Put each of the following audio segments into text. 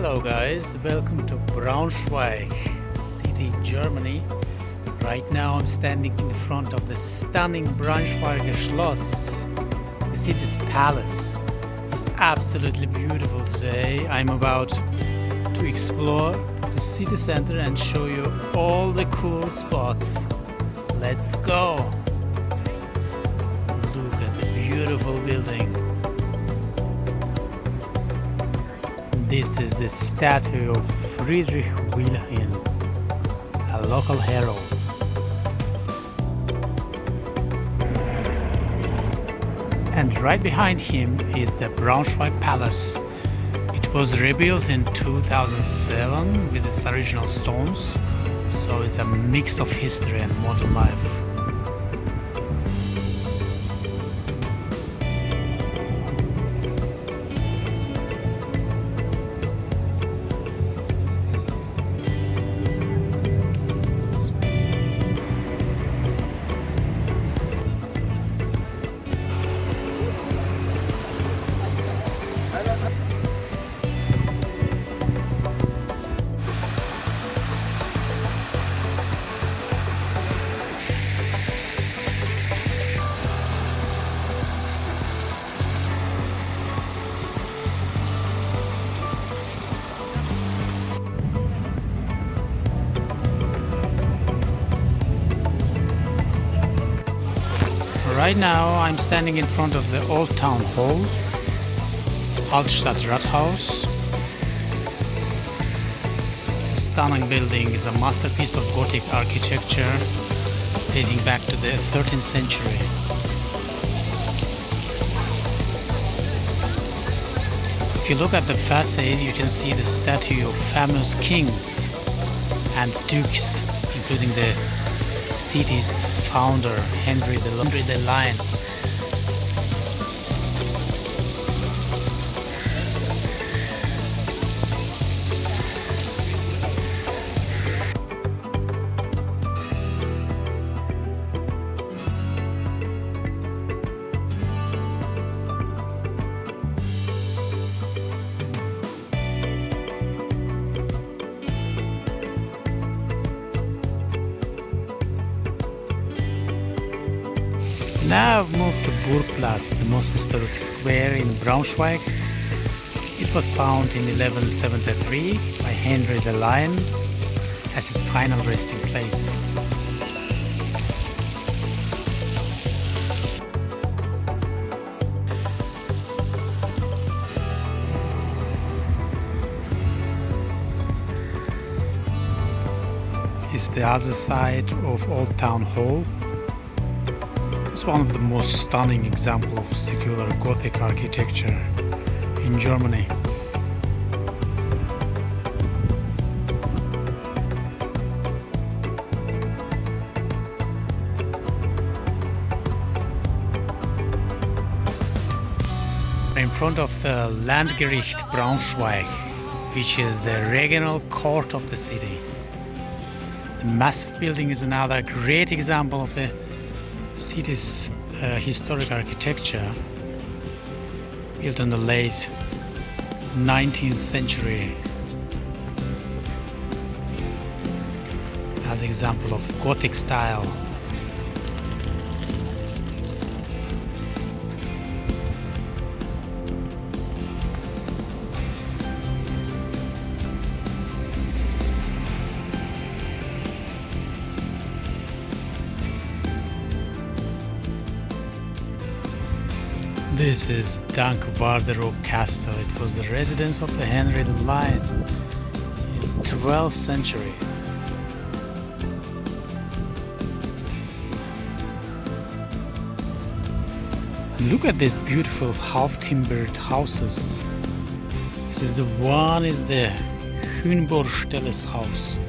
Hello guys, welcome to Braunschweig, city in Germany. Right now I'm standing in front of the stunning Braunschweiger Schloss. The city's palace is absolutely beautiful today. I'm about to explore the city center and show you all the cool spots. Let's go! Look at the beautiful building. This is the statue of Friedrich Wilhelm, a local hero. And right behind him is the Braunschweig Palace. It was rebuilt in 2007 with its original stones, so it's a mix of history and modern life. Right now I'm standing in front of the Old Town Hall, Altstadt Rathaus. The stunning building is a masterpiece of Gothic architecture dating back to the 13th century. If you look at the facade, you can see the statue of famous kings and dukes, including the city's founder, Henry the Lion. Now I've moved to Burgplatz, the most historic square in Braunschweig. It was founded in 1173 by Henry the Lion as his final resting place. It's the other side of Old Town Hall. It's one of the most stunning examples of secular Gothic architecture in Germany. In front of the Landgericht Braunschweig, which is the regional court of the city. The massive building is another great example of the city's historic architecture, built in the late 19th century. Another example of Gothic style. This is Dankwarderoog Castle. It was the residence of the Henry the Lion in 12th century. And look at these beautiful half-timbered houses. This is the Hühnborstelles house.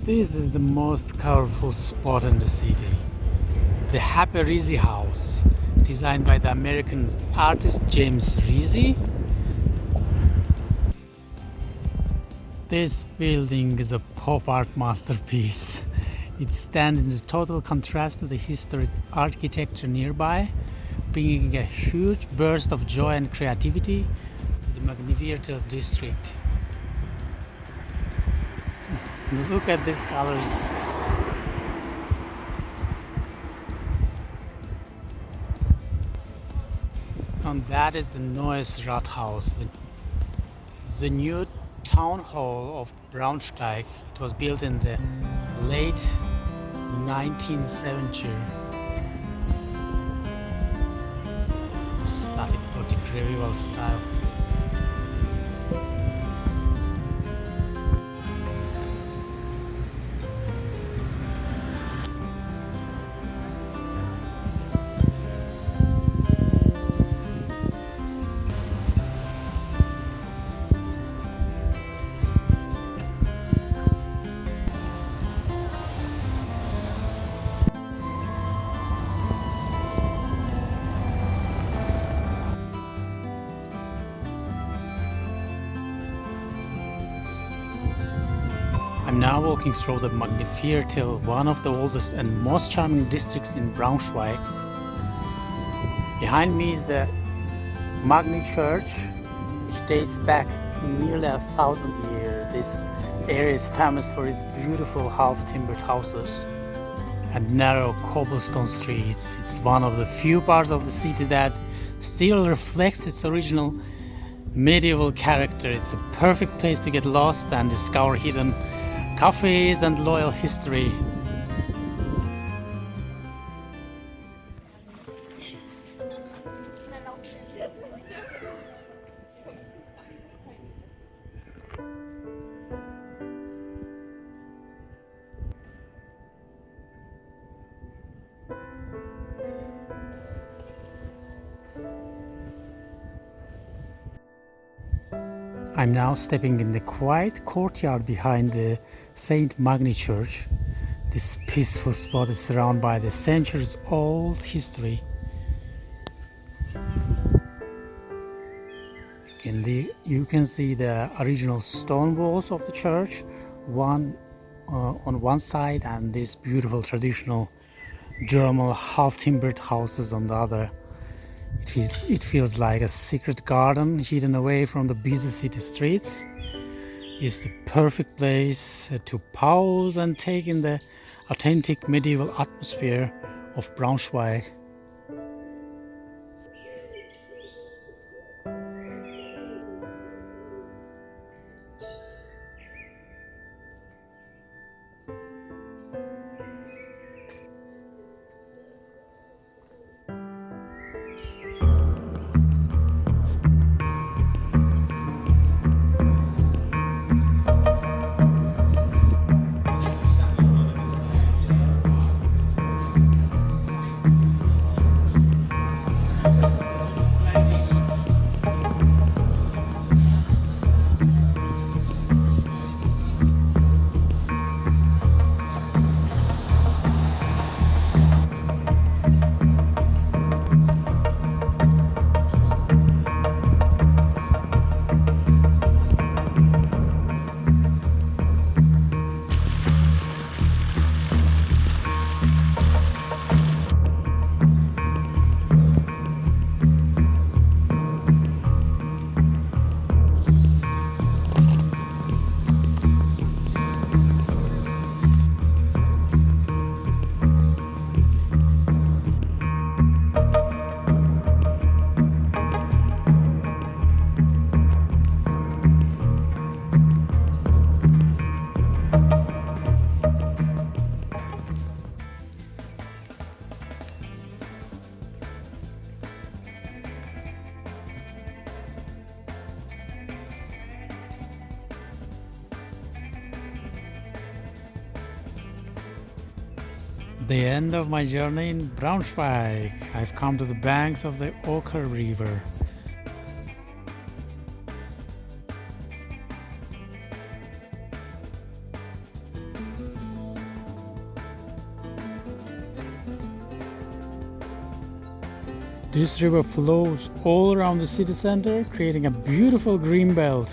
This is the most colorful spot in the city. The Happy Rizzi House, designed by the American artist James Rizzi. This building is a pop art masterpiece. It stands in total contrast to the historic architecture nearby, bringing a huge burst of joy and creativity to the Magniviertel district. Look at these colors. And that is the Neues Rathaus, the new town hall of Braunschweig. It was built in the late 19th century. Static Gothic revival style. I'm now walking through the Magniviertel, one of the oldest and most charming districts in Braunschweig. Behind me is the Magni Church, which dates back nearly 1,000 years. This area is famous for its beautiful half-timbered houses and narrow cobblestone streets. It's one of the few parts of the city that still reflects its original medieval character. It's a perfect place to get lost and discover hidden cafes and loyal history. I'm now stepping in the quiet courtyard behind the St. Magni Church. This peaceful spot is surrounded by the centuries-old history. You can see the original stone walls of the church, one on one side, and these beautiful traditional German half-timbered houses on the other. It feels like a secret garden hidden away from the busy city streets. It's the perfect place to pause and take in the authentic medieval atmosphere of Braunschweig. The end of my journey in Braunschweig. I've come to the banks of the Oker River. This river flows all around the city center, creating a beautiful green belt.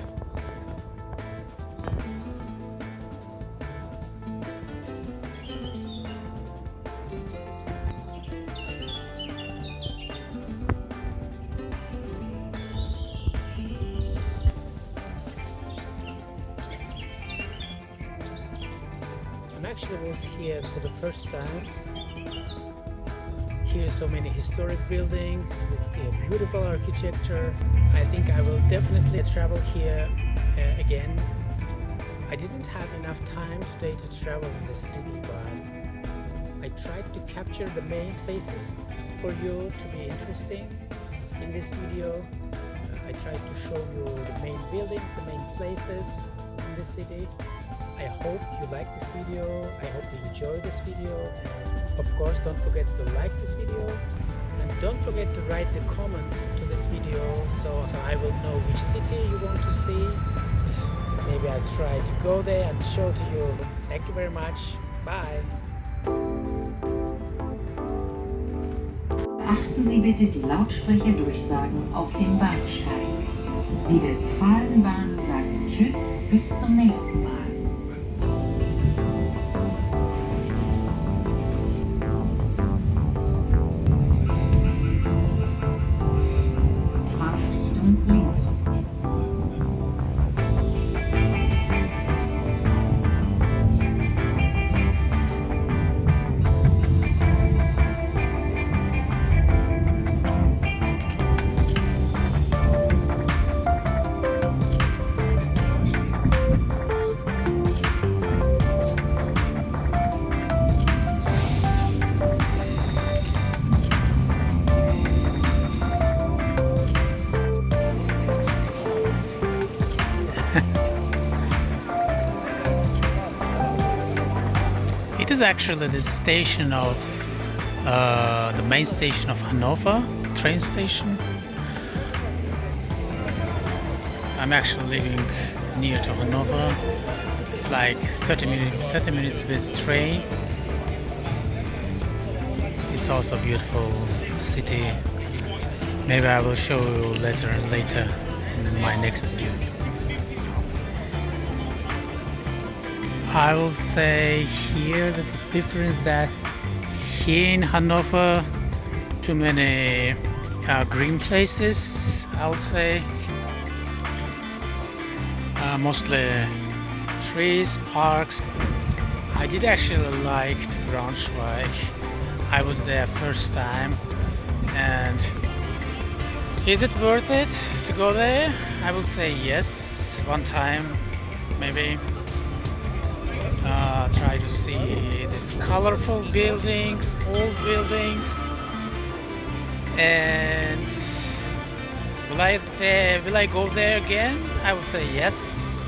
I actually was here for the first time. Here are so many historic buildings with beautiful architecture. I think I will definitely travel here again. I didn't have enough time today to travel in the city, but I tried to capture the main places for you to be interesting in this video. I tried to show you the main buildings, the main places in the city. I hope you like this video. I hope you enjoy this video. Of course, don't forget to like this video, and don't forget to write the comment to this video so I will know which city you want to see. Maybe I'll try to go there and show to you. Thank you very much. Bye. Beachten Sie bitte die Lautsprecherdurchsagen auf dem Bahnsteig. Die Westfalenbahn sagt Tschüss, bis zum nächsten Mal. Fahrtrichtung links. It is actually the station of the main station of Hanover train station. I'm actually living near to Hanover. It's like 30 minutes with train. It's also a beautiful city. Maybe I will show you later in my next video. I will say here that the difference that here in Hanover too many green places, I would say. Mostly trees, parks. I did actually like Braunschweig. I was there first time, and is it worth it to go there? I would say yes, one time maybe. Try to see these colorful buildings, old buildings, and will I go there again? I would say yes.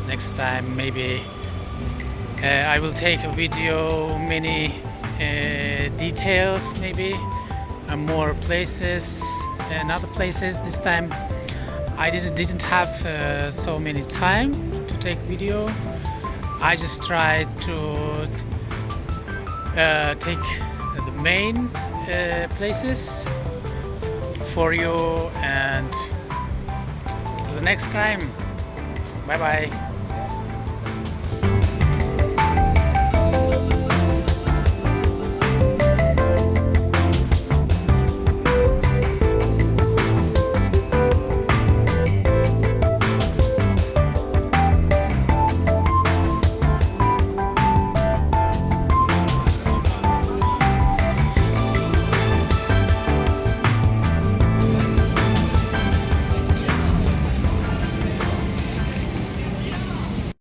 Next time maybe I will take a video, many details, maybe more places and other places. This time I didn't have so many time to take video. I just tried to take the main places for you, and the next time, bye bye.